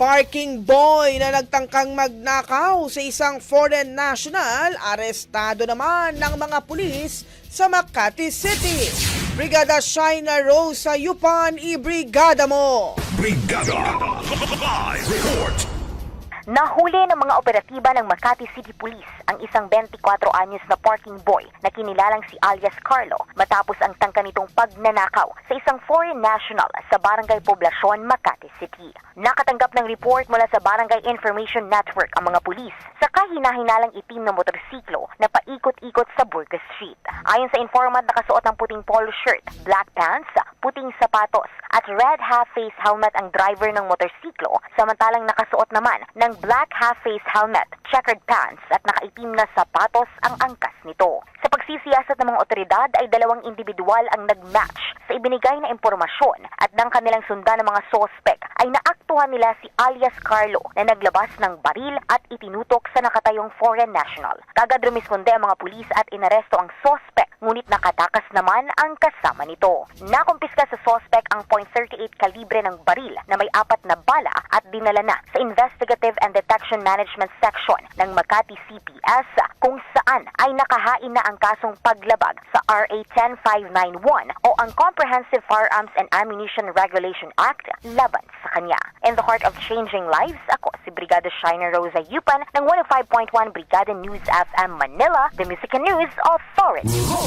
Parking boy na nagtangkang magnakaw sa isang foreign national, arestado naman ng mga pulis sa Makati City. Brigada Shaina Rose sa Yupan, i-brigada mo! Brigada Live Report. Nahuli ng mga operatiba ng Makati City Police ang isang 24 anyos na parking boy na kinilalang si alias Carlo matapos ang tangka nitong pagnanakaw sa isang foreign national sa Barangay Poblacion, Makati City. Nakatanggap ng report mula sa Barangay Information Network ang mga pulis sa kahina-hinalang itim na motorsiklo na paikot-ikot sa Burgos Street. Ayon sa informant, nakasuot ng puting polo shirt, black pants, puting sapatos at red half-face helmet ang driver ng motorsiklo, samantalang nakasuot naman ng black half-face helmet, checkered pants at nakaitim na sapatos ang angkas nito. Sa pagsisiyasat ng mga otoridad ay dalawang individual ang nag-match sa ibinigay na impormasyon at nang kanilang sundan ng mga sospek ay naaktuhan nila si alias Carlo na naglabas ng baril at itinutok sa nakatayong foreign national. Kagad rumisponde ang mga pulis at inaresto ang sospek, ngunit nakatakas naman ang kasama nito. Nakumpiska sa sospek ang .38 kalibre ng baril na may 4 na bala at dinala na sa Investigative and Detection Management Section ng Makati CPS kung saan ay nakahain na ang kasong paglabag sa RA 10591 o ang Comprehensive Firearms and Ammunition Regulation Act laban sa kanya. In the heart of changing lives, ako si Brigada Shaina Rosa Yupan ng 105.1 Brigada News FM Manila, the Music and News Authority.